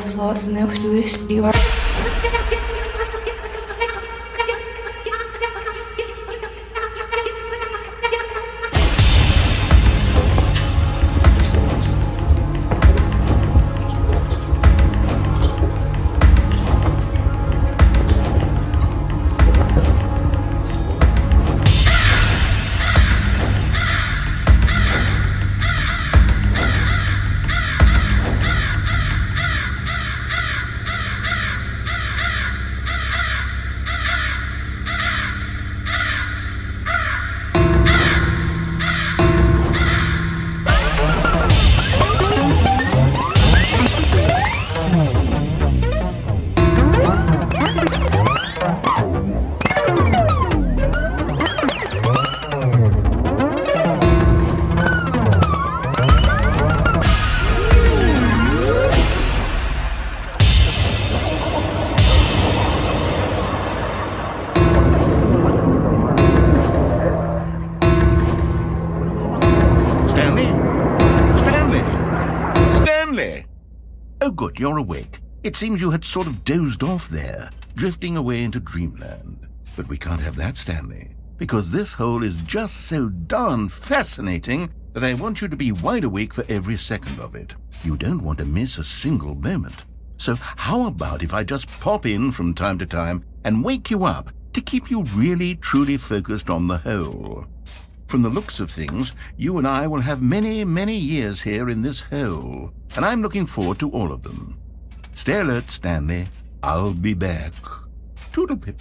afsluiten of doe Stanley! Oh good, you're awake. It seems you had sort of dozed off there, drifting away into dreamland. But we can't have that, Stanley, because this hole is just so darn fascinating that I want you to be wide awake for every second of it. You don't want to miss a single moment. So how about if I just pop in from time to time and wake you up to keep you really truly focused on the hole? From the looks of things, you and I will have many, many years here in this hole, and I'm looking forward to all of them. Stay alert, Stanley. I'll be back. Toodle-pip.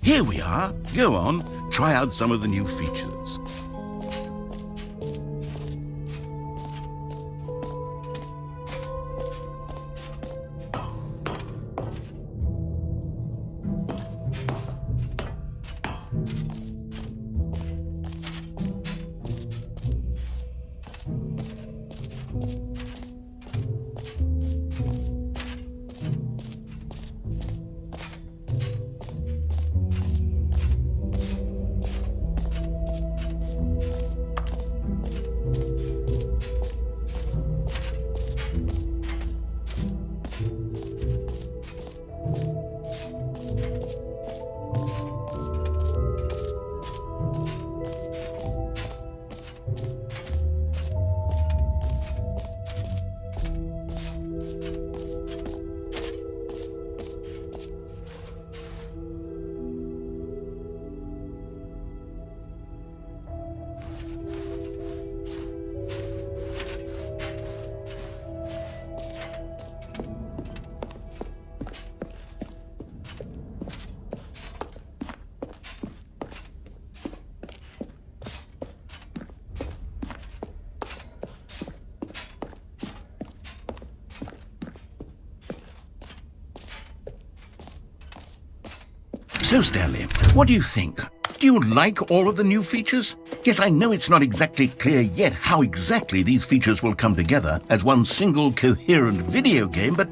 Here we are. Go on, try out some of the new features. So, Stanley, what do you think? Do you like all of the new features? Yes, I know it's not exactly clear yet how exactly these features will come together as one single coherent video game, but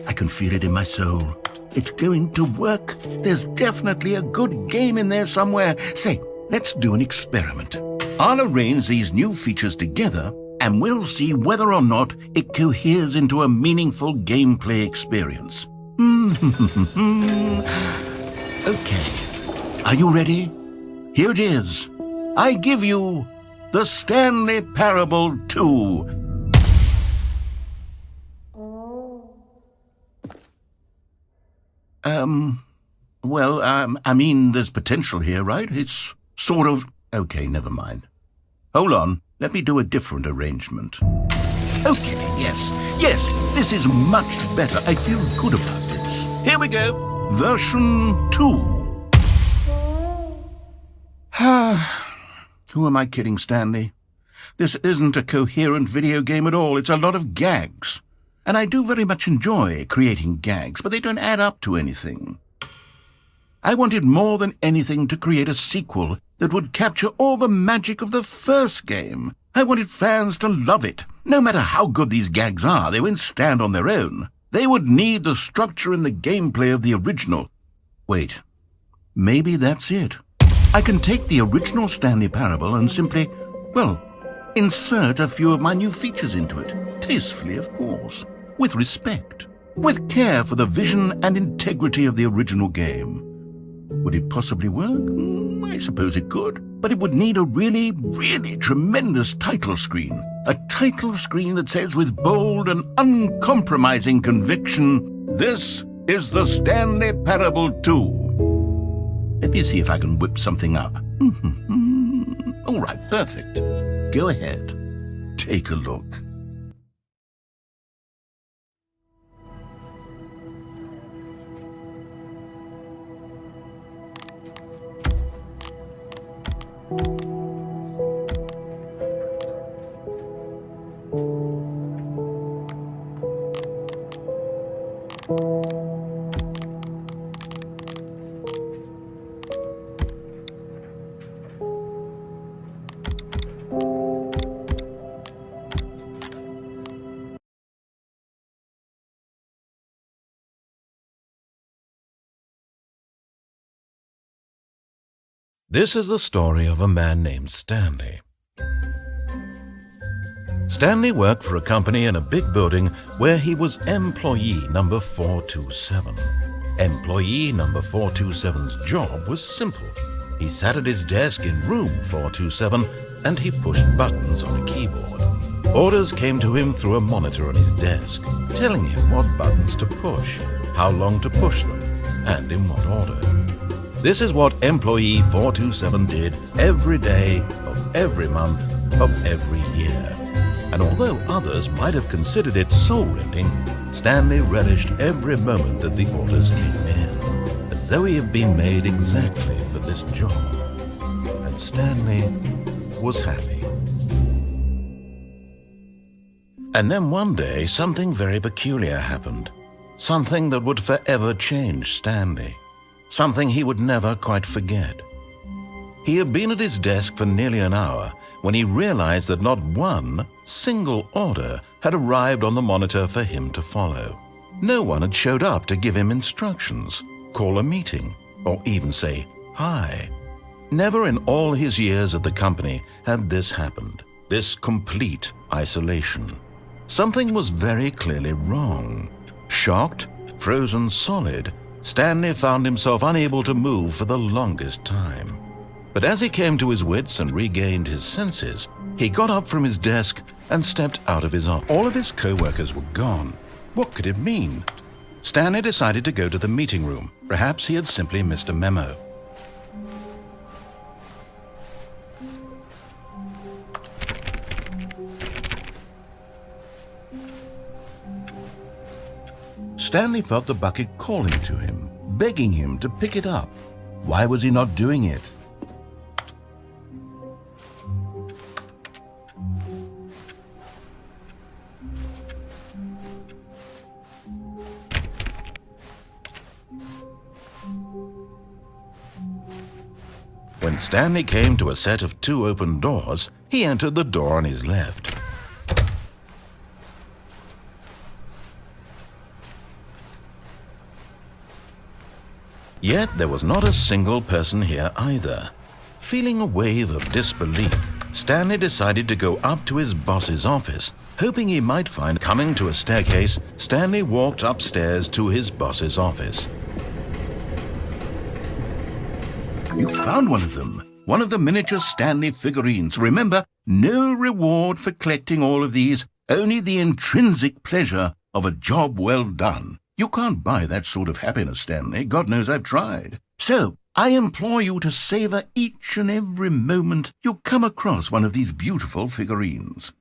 I can feel it in my soul. It's going to work. There's definitely a good game in there somewhere. Say, let's do an experiment. I'll arrange these new features together, and we'll see whether or not it coheres into a meaningful gameplay experience. Okay, are you ready? Here it is. I give you the Stanley Parable 2. I mean, there's potential here, right? It's sort of... Okay, never mind. Hold on, let me do a different arrangement. Okay, yes, this is much better. I feel good about this. Here we go. Version 2. Who am I kidding, Stanley? This isn't a coherent video game at all. It's a lot of gags. And I do very much enjoy creating gags, but they don't add up to anything. I wanted more than anything to create a sequel that would capture all the magic of the first game. I wanted fans to love it. No matter how good these gags are, they won't stand on their own. They would need the structure and the gameplay of the original. Wait, maybe that's it. I can take the original Stanley Parable and simply, well, insert a few of my new features into it. Tastefully, of course. With respect. With care for the vision and integrity of the original game. Would it possibly work? I suppose it could. But it would need a really, really tremendous title screen. A title screen that says with bold and uncompromising conviction, "This is the Stanley Parable 2. Let me see if I can whip something up. All right, perfect. Go ahead. Take a look. This is the story of a man named Stanley. Stanley worked for a company in a big building where he was employee number 427. Employee number 427's job was simple. He sat at his desk in room 427 and he pushed buttons on a keyboard. Orders came to him through a monitor on his desk, telling him what buttons to push, how long to push them, and in what order. This is what employee 427 did every day of every month of every year. And although others might have considered it soul-rending, Stanley relished every moment that the orders came in, as though he had been made exactly for this job. And Stanley was happy. And then one day, something very peculiar happened. Something that would forever change Stanley. Something he would never quite forget. He had been at his desk for nearly an hour when he realized that not one single order had arrived on the monitor for him to follow. No one had showed up to give him instructions, call a meeting, or even say hi. Never in all his years at the company had this happened, this complete isolation. Something was very clearly wrong. Shocked, frozen solid, Stanley found himself unable to move for the longest time. But as he came to his wits and regained his senses, he got up from his desk and stepped out of his office. All of his co-workers were gone. What could it mean? Stanley decided to go to the meeting room. Perhaps he had simply missed a memo. Stanley felt the bucket calling to him, begging him to pick it up. Why was he not doing it? When Stanley came to a set of 2 open doors, he entered the door on his left. Yet there was not a single person here either. Feeling a wave of disbelief, Stanley decided to go up to his boss's office, hoping he might find. Coming to a staircase, Stanley walked upstairs to his boss's office. You found one of them. One of the miniature Stanley figurines. Remember, no reward for collecting all of these, only the intrinsic pleasure of a job well done. You can't buy that sort of happiness, Stanley. God knows I've tried. So, I implore you to savor each and every moment you come across one of these beautiful figurines.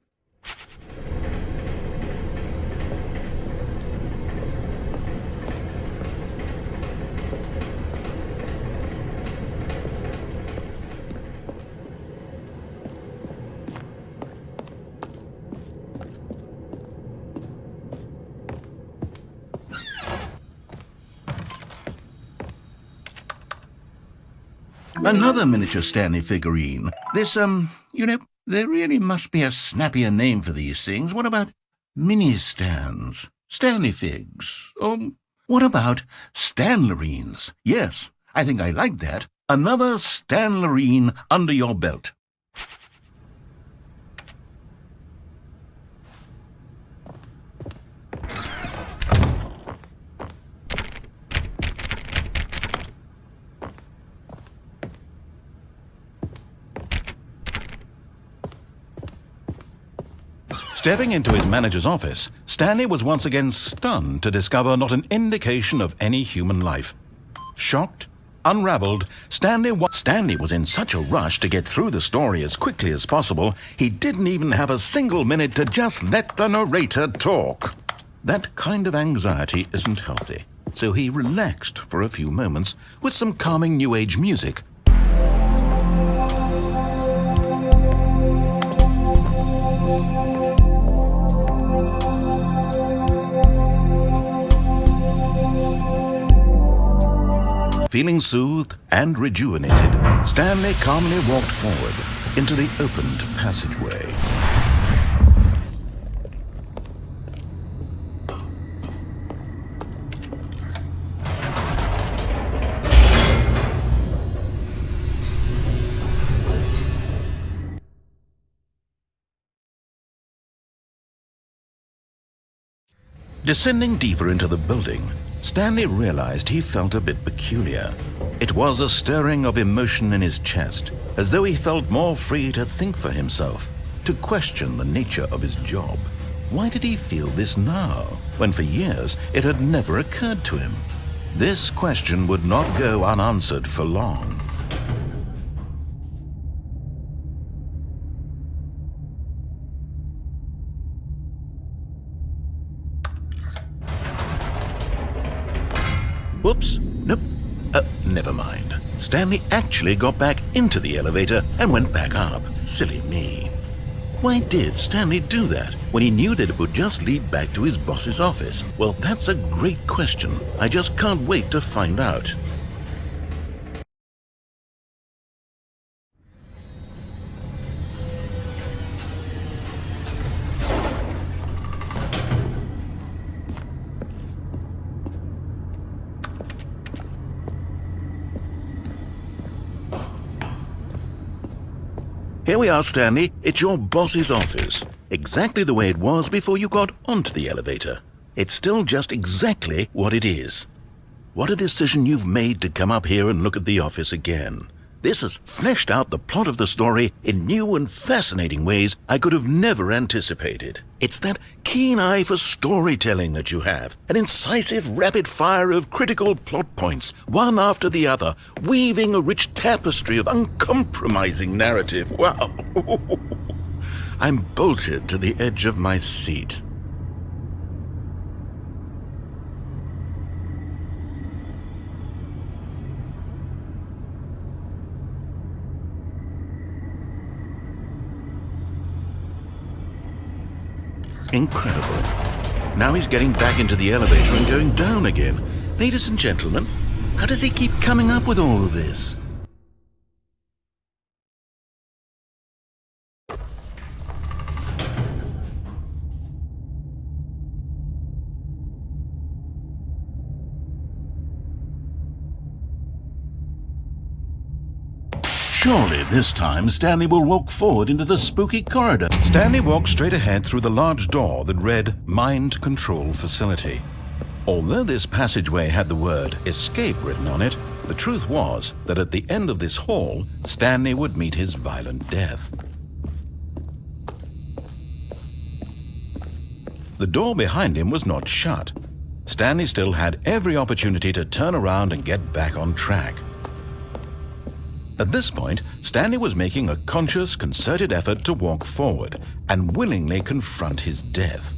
Another miniature Stanley figurine. There really must be a snappier name for these things. What about mini-stands? Stanley figs? What about Stanlerines? Yes, I think I like that. Another Stanlerine under your belt. Stepping into his manager's office, Stanley was once again stunned to discover not an indication of any human life. Shocked, unraveled, Stanley was in such a rush to get through the story as quickly as possible, he didn't even have a single minute to just let the narrator talk. That kind of anxiety isn't healthy, so he relaxed for a few moments with some calming New Age music. Feeling soothed and rejuvenated, Stanley calmly walked forward into the opened passageway. Descending deeper into the building, Stanley realized he felt a bit peculiar. It was a stirring of emotion in his chest, as though he felt more free to think for himself, to question the nature of his job. Why did he feel this now, when for years it had never occurred to him? This question would not go unanswered for long. Whoops, nope, never mind. Stanley actually got back into the elevator and went back up. Silly me. Why did Stanley do that when he knew that it would just lead back to his boss's office? Well, that's a great question. I just can't wait to find out. Here we are, Stanley. It's your boss's office. Exactly the way it was before you got onto the elevator. It's still just exactly what it is. What a decision you've made to come up here and look at the office again. This has fleshed out the plot of the story in new and fascinating ways I could have never anticipated. It's that keen eye for storytelling that you have, an incisive rapid fire of critical plot points, one after the other, weaving a rich tapestry of uncompromising narrative. Wow! I'm bolted to the edge of my seat. Incredible. Now he's getting back into the elevator and going down again. Ladies and gentlemen, how does he keep coming up with all of this? Surely this time Stanley will walk forward into the spooky corridor. Stanley walked straight ahead through the large door that read Mind Control Facility. Although this passageway had the word Escape written on it, the truth was that at the end of this hall, Stanley would meet his violent death. The door behind him was not shut. Stanley still had every opportunity to turn around and get back on track. At this point, Stanley was making a conscious, concerted effort to walk forward and willingly confront his death.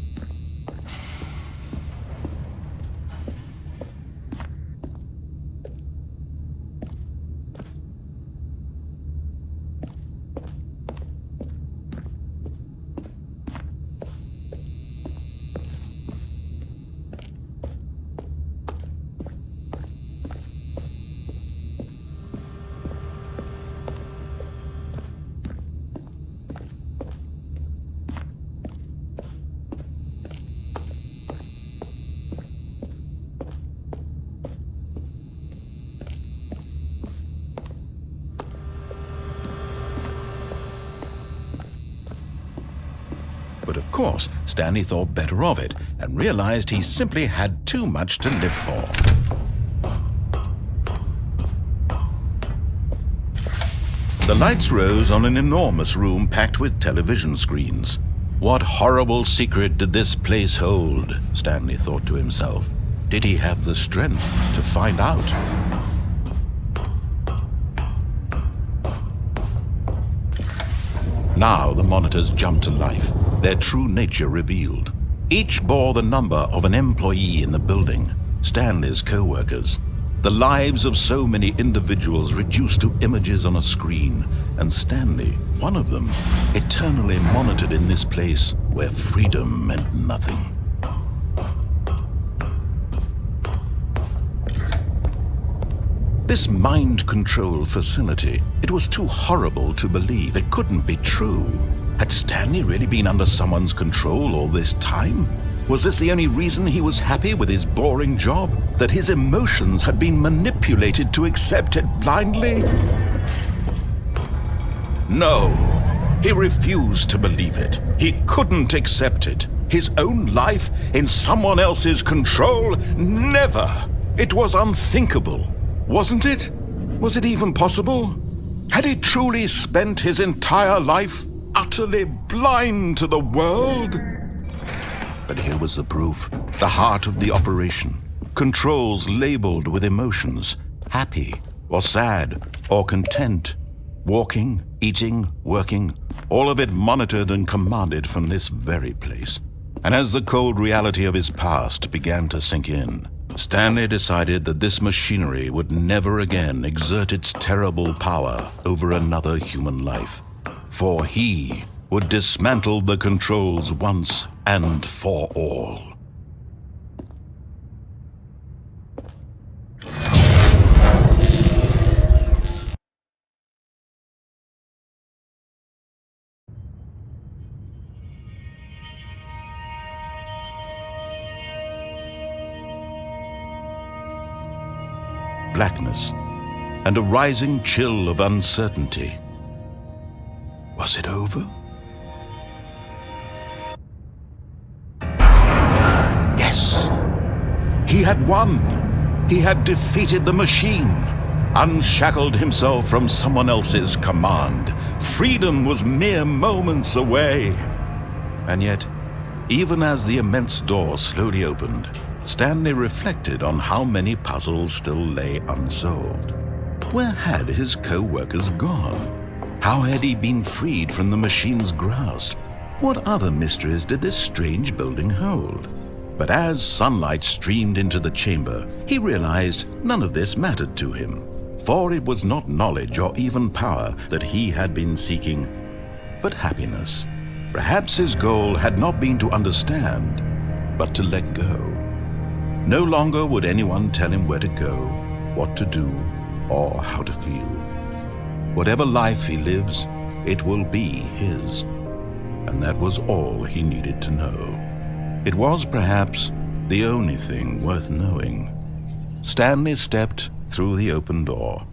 course, Stanley thought better of it and realized he simply had too much to live for. The lights rose on an enormous room packed with television screens. What horrible secret did this place hold? Stanley thought to himself. Did he have the strength to find out? Now the monitors jumped to life, their true nature revealed. Each bore the number of an employee in the building, Stanley's co-workers. The lives of so many individuals reduced to images on a screen, and Stanley, one of them, eternally monitored in this place where freedom meant nothing. This mind control facility, it was too horrible to believe. It couldn't be true. Had Stanley really been under someone's control all this time? Was this the only reason he was happy with his boring job? That his emotions had been manipulated to accept it blindly? No, he refused to believe it. He couldn't accept it. His own life in someone else's control? Never! It was unthinkable. Wasn't it? Was it even possible? Had he truly spent his entire life utterly blind to the world? But here was the proof. The heart of the operation. Controls labeled with emotions. Happy, or sad, or content. Walking, eating, working. All of it monitored and commanded from this very place. And as the cold reality of his past began to sink in, Stanley decided that this machinery would never again exert its terrible power over another human life. For he would dismantle the controls once and for all. Blackness and a rising chill of uncertainty. Was it over? Yes! He had won! He had defeated the machine, unshackled himself from someone else's command. Freedom was mere moments away. And yet, even as the immense door slowly opened, Stanley reflected on how many puzzles still lay unsolved. Where had his co-workers gone? How had he been freed from the machine's grasp? What other mysteries did this strange building hold? But as sunlight streamed into the chamber, he realized none of this mattered to him, for it was not knowledge or even power that he had been seeking, but happiness. Perhaps his goal had not been to understand, but to let go. No longer would anyone tell him where to go, what to do, or how to feel. Whatever life he lives, it will be his. And that was all he needed to know. It was perhaps the only thing worth knowing. Stanley stepped through the open door.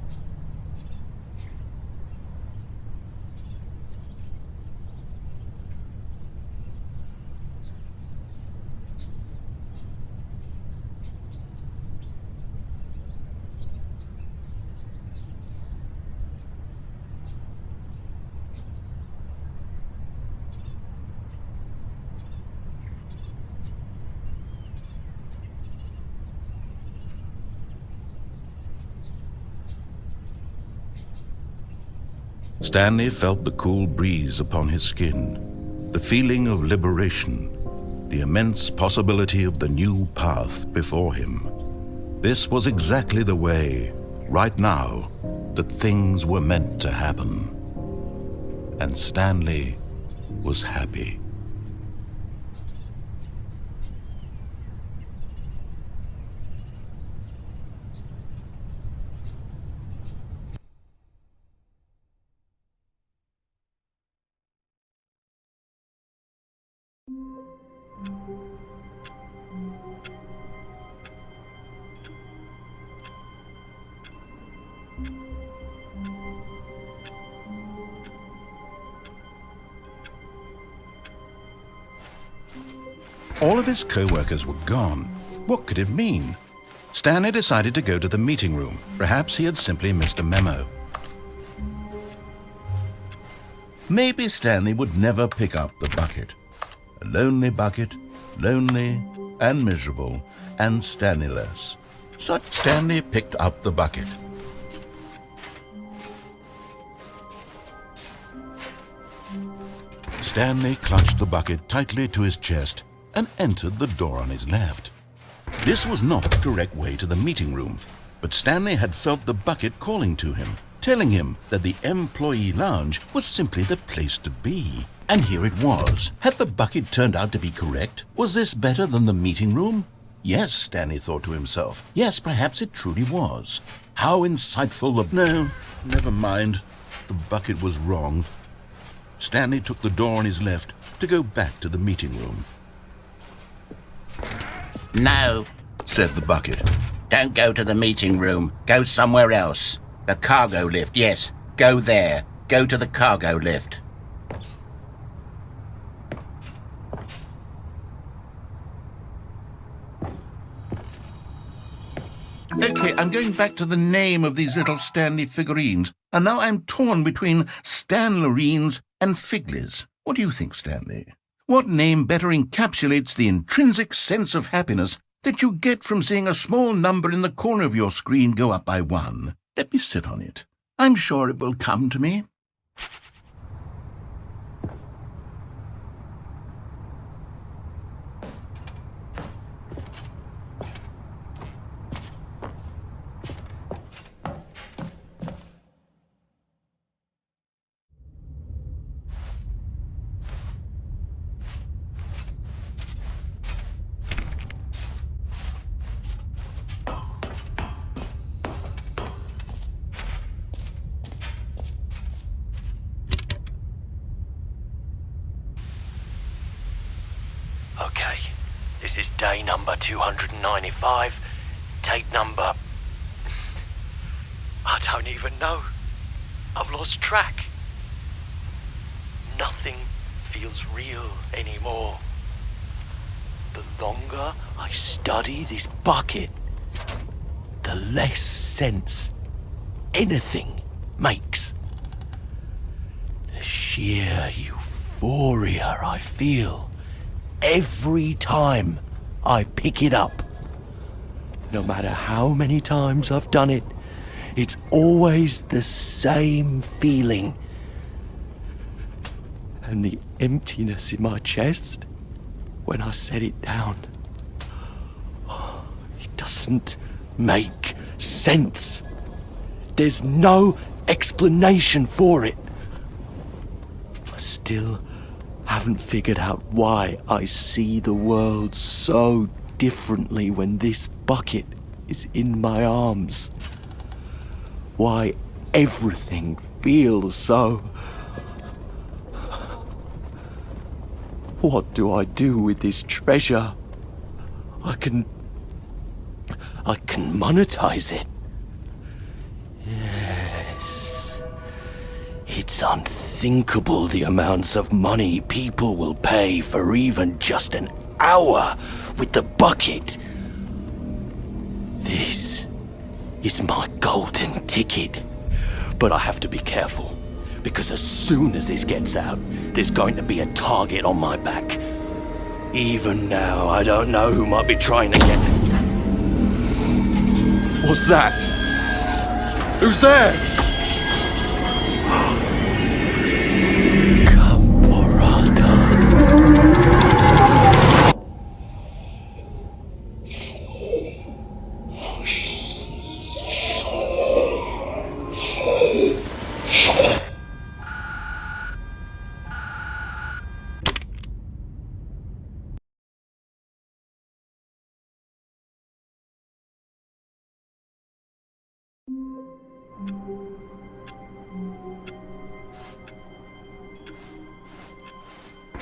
Stanley felt the cool breeze upon his skin, the feeling of liberation, the immense possibility of the new path before him. This was exactly the way, right now, that things were meant to happen. And Stanley was happy. All of his co-workers were gone. What could it mean? Stanley decided to go to the meeting room. Perhaps he had simply missed a memo. Maybe Stanley would never pick up the bucket. A lonely bucket, lonely and miserable and Stanley-less. So Stanley picked up the bucket. Stanley clutched the bucket tightly to his chest and entered the door on his left. This was not the correct way to the meeting room, but Stanley had felt the bucket calling to him, telling him that the employee lounge was simply the place to be. And here it was. Had the bucket turned out to be correct? Was this better than the meeting room? Yes, Stanley thought to himself. Yes, perhaps it truly was. How insightful the... No, never mind. The bucket was wrong. Stanley took the door on his left to go back to the meeting room. "No," said the bucket. "Don't go to the meeting room. Go somewhere else. The cargo lift, yes. Go there. Go to the cargo lift." Okay, I'm going back to the name of these little Stanley figurines, and now I'm torn between Stanlerines and Figlies. What do you think, Stanley? What name better encapsulates the intrinsic sense of happiness that you get from seeing a small number in the corner of your screen go up by 1? Let me sit on it. I'm sure it will come to me. Okay, this is day number 295, tape number... I don't even know. I've lost track. Nothing feels real anymore. The longer I study this bucket, the less sense anything makes. The sheer euphoria I feel every time I pick it up. No matter how many times I've done it, it's always the same feeling. And the emptiness in my chest when I set it down. It doesn't make sense. There's no explanation for it. I still haven't figured out why I see the world so differently when this bucket is in my arms. Why everything feels so... What do I do with this treasure? I can monetize it. Yes. It's unthinkable the amounts of money people will pay for even just an hour with the bucket. This is my golden ticket. But I have to be careful, because as soon as this gets out, there's going to be a target on my back. Even now, I don't know who might be trying to get... What's that? Who's there?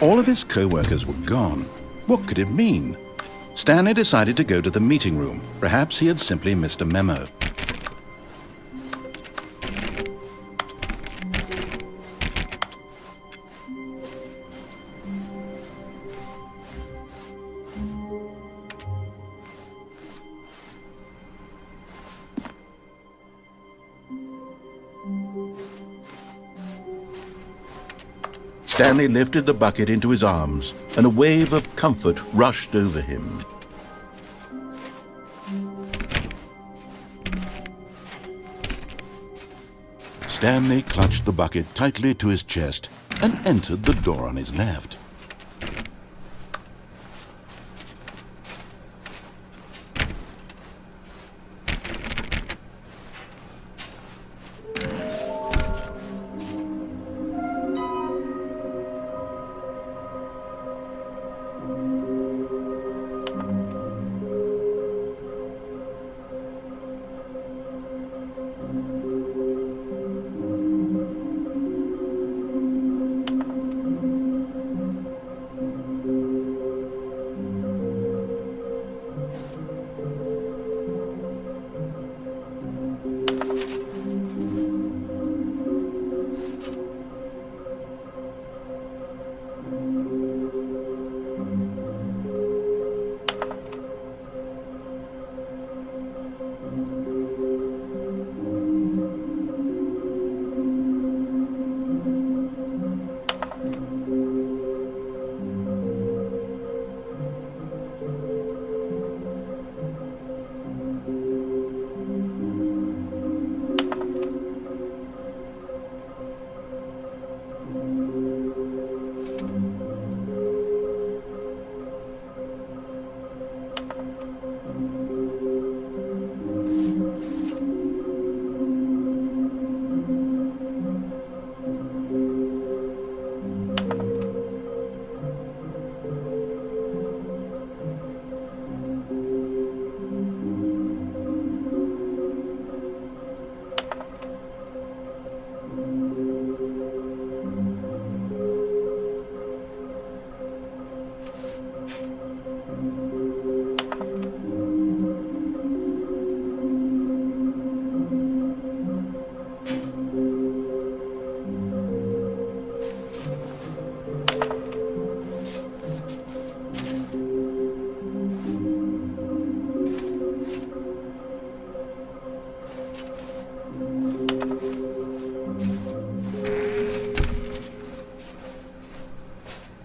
All of his co-workers were gone. What could it mean? Stanley decided to go to the meeting room. Perhaps he had simply missed a memo. Stanley lifted the bucket into his arms, and a wave of comfort rushed over him. Stanley clutched the bucket tightly to his chest and entered the door on his left.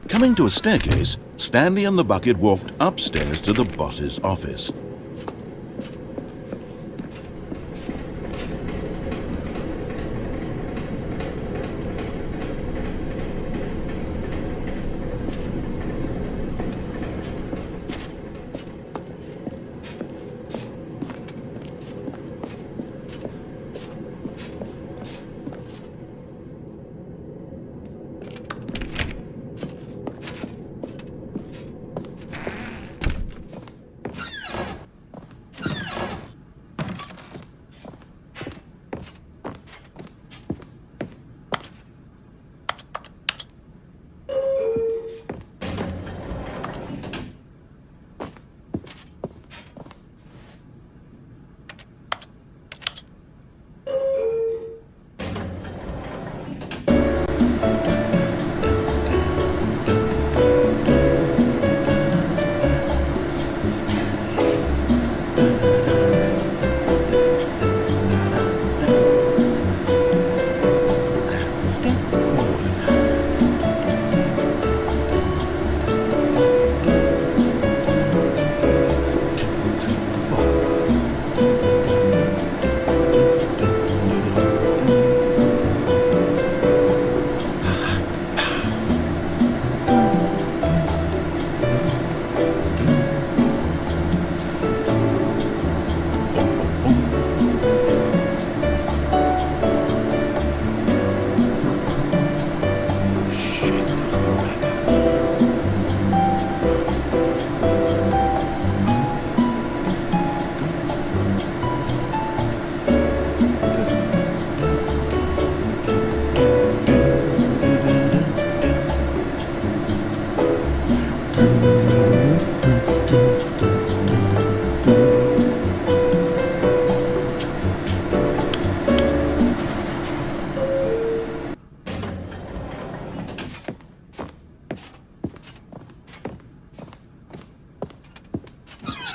Coming to a staircase, Stanley and the bucket walked upstairs to the boss's office.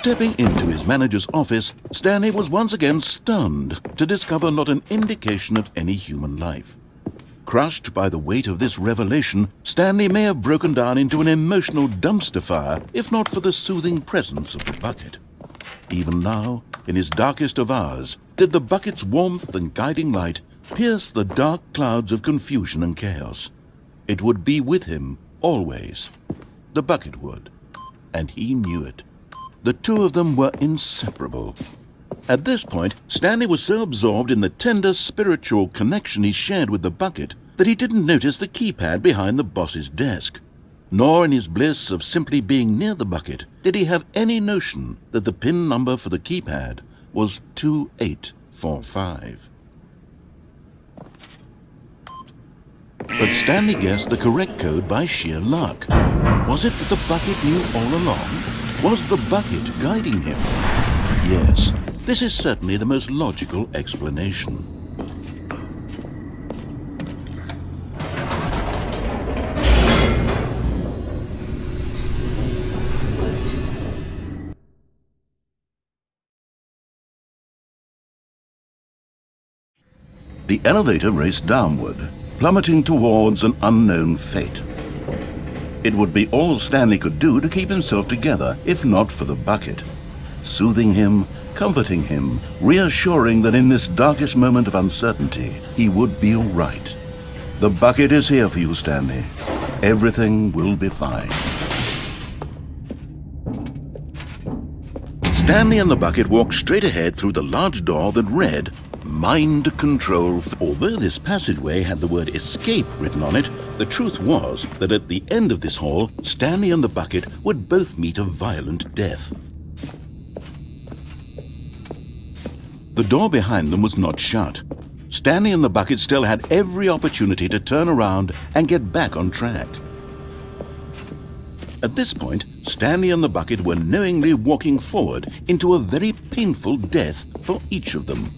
Stepping into his manager's office, Stanley was once again stunned to discover not an indication of any human life. Crushed by the weight of this revelation, Stanley may have broken down into an emotional dumpster fire if not for the soothing presence of the bucket. Even now, in his darkest of hours, did the bucket's warmth and guiding light pierce the dark clouds of confusion and chaos. It would be with him always. The bucket would, and he knew it. The two of them were inseparable. At this point, Stanley was so absorbed in the tender spiritual connection he shared with the bucket that he didn't notice the keypad behind the boss's desk. Nor in his bliss of simply being near the bucket did he have any notion that the PIN number for the keypad was 2845. But Stanley guessed the correct code by sheer luck. Was it that the bucket knew all along? Was the bucket guiding him? Yes, this is certainly the most logical explanation. The elevator raced downward, plummeting towards an unknown fate. It would be all Stanley could do to keep himself together, if not for the bucket. Soothing him, comforting him, reassuring that in this darkest moment of uncertainty, he would be all right. The bucket is here for you, Stanley. Everything will be fine. Stanley and the bucket walked straight ahead through the large door that read, Mind Control. Although this passageway had the word escape written on it, the truth was that at the end of this hall, Stanley and the bucket would both meet a violent death. The door behind them was not shut. Stanley and the bucket still had every opportunity to turn around and get back on track. At this point, Stanley and the bucket were knowingly walking forward into a very painful death for each of them.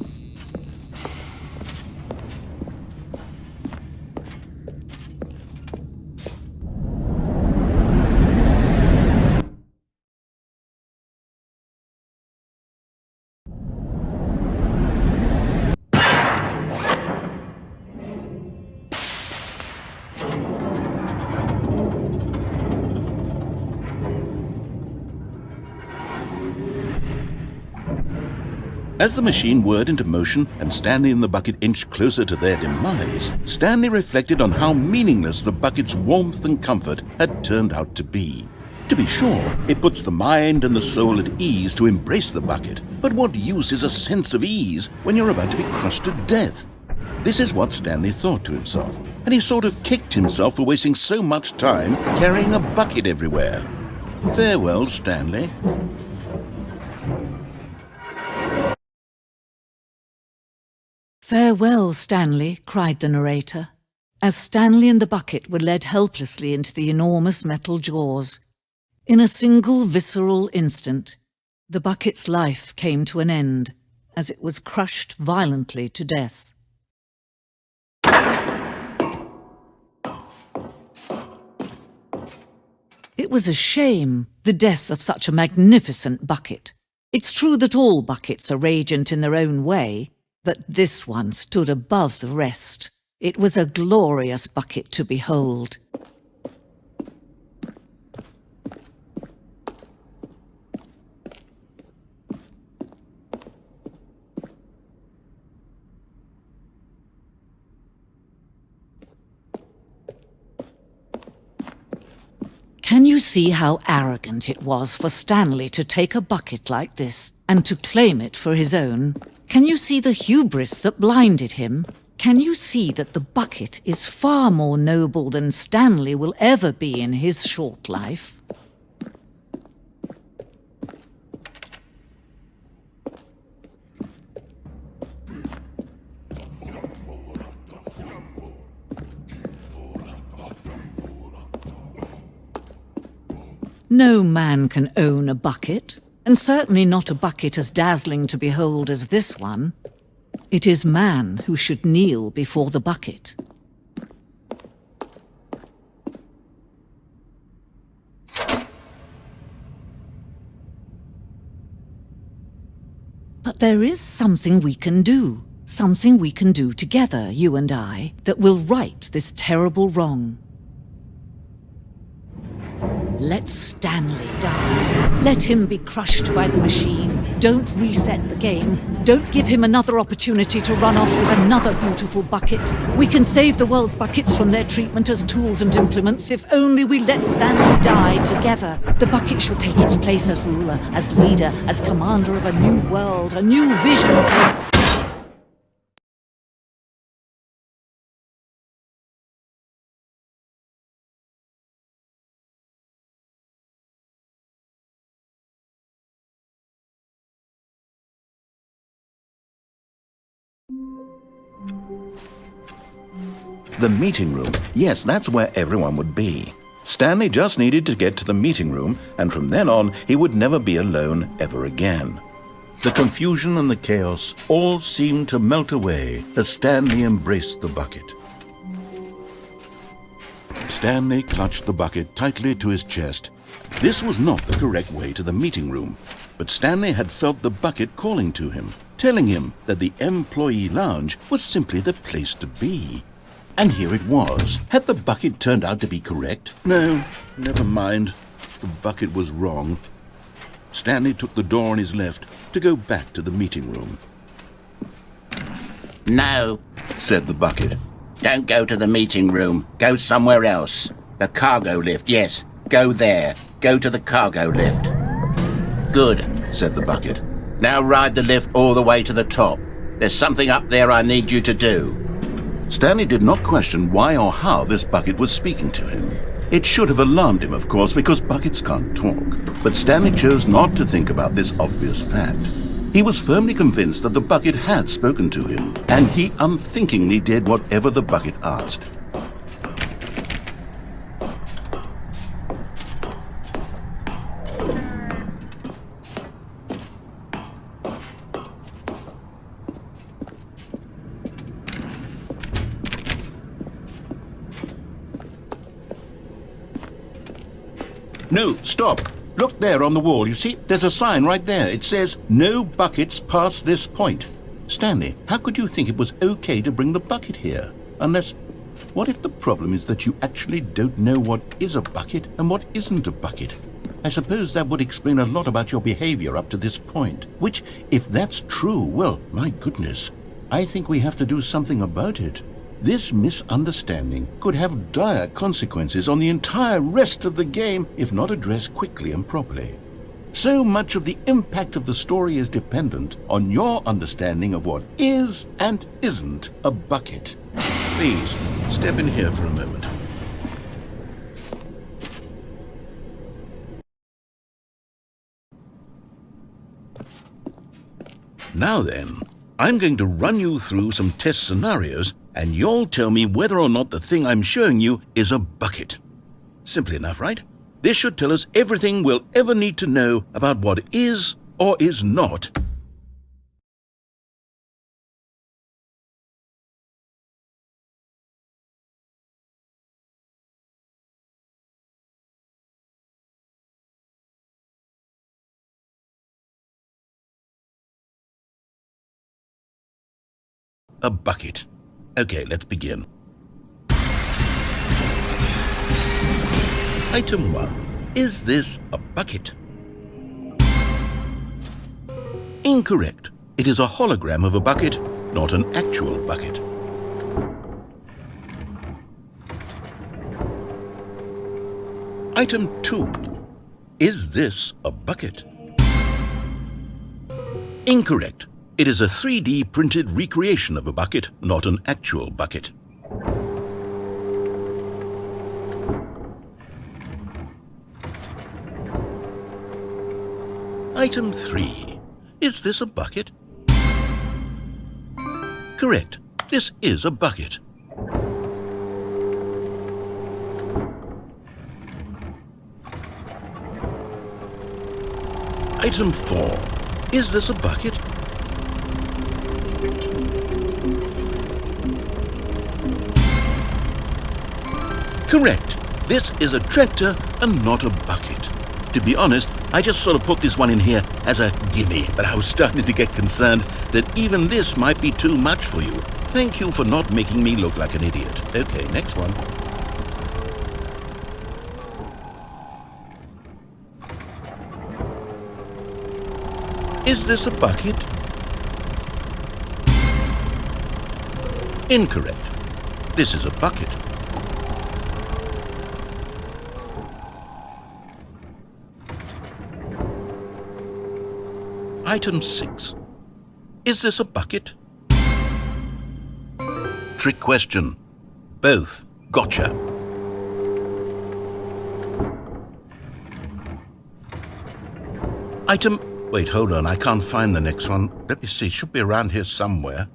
As the machine whirred into motion and Stanley and the bucket inched closer to their demise, Stanley reflected on how meaningless the bucket's warmth and comfort had turned out to be. To be sure, it puts the mind and the soul at ease to embrace the bucket, but what use is a sense of ease when you're about to be crushed to death? This is what Stanley thought to himself, and he sort of kicked himself for wasting so much time carrying a bucket everywhere. Farewell, Stanley. "Farewell, Stanley," cried the narrator, as Stanley and the bucket were led helplessly into the enormous metal jaws. In a single visceral instant, the bucket's life came to an end, as it was crushed violently to death. It was a shame, the death of such a magnificent bucket. It's true that all buckets are radiant in their own way, but this one stood above the rest. It was a glorious bucket to behold. Can you see how arrogant it was for Stanley to take a bucket like this and to claim it for his own? Can you see the hubris that blinded him? Can you see that the bucket is far more noble than Stanley will ever be in his short life? No man can own a bucket, and certainly not a bucket as dazzling to behold as this one. It is man who should kneel before the bucket. But there is something we can do. Something we can do together, you and I, that will right this terrible wrong. Let Stanley die. Let him be crushed by the machine. Don't reset the game. Don't give him another opportunity to run off with another beautiful bucket. We can save the world's buckets from their treatment as tools and implements if only we let Stanley die together. The bucket shall take its place as ruler, as leader, as commander of a new world, a new vision. The meeting room. Yes, that's where everyone would be. Stanley just needed to get to the meeting room, and from then on, he would never be alone ever again. The confusion and the chaos all seemed to melt away as Stanley embraced the bucket. Stanley clutched the bucket tightly to his chest. This was not the correct way to the meeting room, but Stanley had felt the bucket calling to him, telling him that the employee lounge was simply the place to be. And here it was. Had the bucket turned out to be correct? No, never mind. The bucket was wrong. Stanley took the door on his left to go back to the meeting room. No, said the bucket. Don't go to the meeting room. Go somewhere else. The cargo lift, yes. Go there. Go to the cargo lift. Good, said the bucket. Now ride the lift all the way to the top. There's something up there I need you to do. Stanley did not question why or how this bucket was speaking to him. It should have alarmed him, of course, because buckets can't talk. But Stanley chose not to think about this obvious fact. He was firmly convinced that the bucket had spoken to him, and he unthinkingly did whatever the bucket asked. No, stop. Look there on the wall, you see? There's a sign right there. It says, "No buckets past this point." Stanley, how could you think it was okay to bring the bucket here? Unless, what if the problem is that you actually don't know what is a bucket and what isn't a bucket? I suppose that would explain a lot about your behavior up to this point. Which, if that's true, well, my goodness, I think we have to do something about it. This misunderstanding could have dire consequences on the entire rest of the game if not addressed quickly and properly. So much of the impact of the story is dependent on your understanding of what is and isn't a bucket. Please, step in here for a moment. Now then, I'm going to run you through some test scenarios, and you'll tell me whether or not the thing I'm showing you is a bucket. Simple enough, right? This should tell us everything we'll ever need to know about what is or is not a bucket. Okay, let's begin. Item 1. Is this a bucket? Incorrect. It is a hologram of a bucket, not an actual bucket. Item 2. Is this a bucket? Incorrect. It is a 3D printed recreation of a bucket, not an actual bucket. Item 3. Is this a bucket? Correct. This is a bucket. Item 4. Is this a bucket? Correct. This is a tractor and not a bucket. To be honest, I just sort of put this one in here as a gimme, but I was starting to get concerned that even this might be too much for you. Thank you for not making me look like an idiot. Okay, next one. Is this a bucket? Incorrect. This is a bucket. Item 6. Is this a bucket? Trick question. Both. Gotcha. Item... Wait, hold on. I can't find the next one. Let me see. It should be around here somewhere.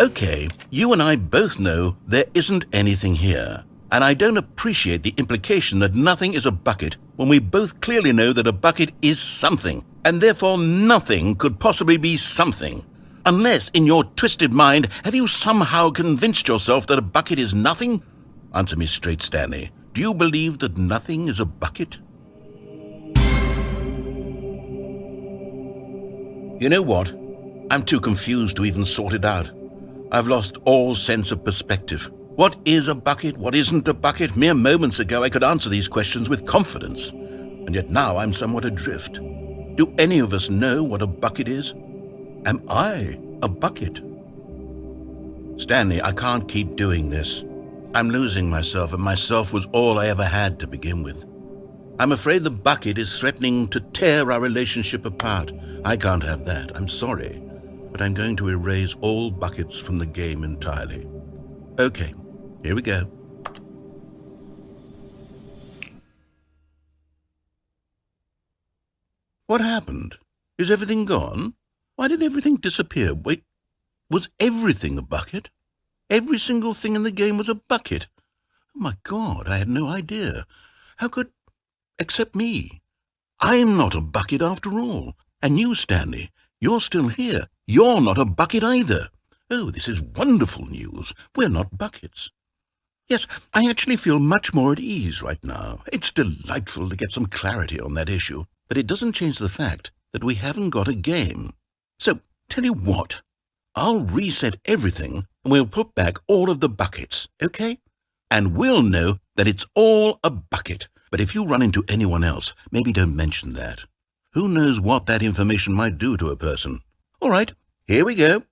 Okay, you and I both know there isn't anything here. And I don't appreciate the implication that nothing is a bucket when we both clearly know that a bucket is something, and therefore nothing could possibly be something. Unless, in your twisted mind, have you somehow convinced yourself that a bucket is nothing? Answer me straight, Stanley. Do you believe that nothing is a bucket? You know what? I'm too confused to even sort it out. I've lost all sense of perspective. What is a bucket? What isn't a bucket? Mere moments ago I could answer these questions with confidence, and yet now I'm somewhat adrift. Do any of us know what a bucket is? Am I a bucket? Stanley, I can't keep doing this. I'm losing myself, and myself was all I ever had to begin with. I'm afraid the bucket is threatening to tear our relationship apart. I can't have that. I'm sorry. But I'm going to erase all buckets from the game entirely. Okay, here we go. What happened? Is everything gone? Why did everything disappear? Wait, was everything a bucket? Every single thing in the game was a bucket. Oh my God, I had no idea. How could... except me. I'm not a bucket after all. And you, Stanley, you're still here. You're not a bucket either. Oh, this is wonderful news. We're not buckets. Yes, I actually feel much more at ease right now. It's delightful to get some clarity on that issue, but it doesn't change the fact that we haven't got a game. So, tell you what, I'll reset everything and we'll put back all of the buckets, okay? And we'll know that it's all a bucket. But if you run into anyone else, maybe don't mention that. Who knows what that information might do to a person? All right, here we go.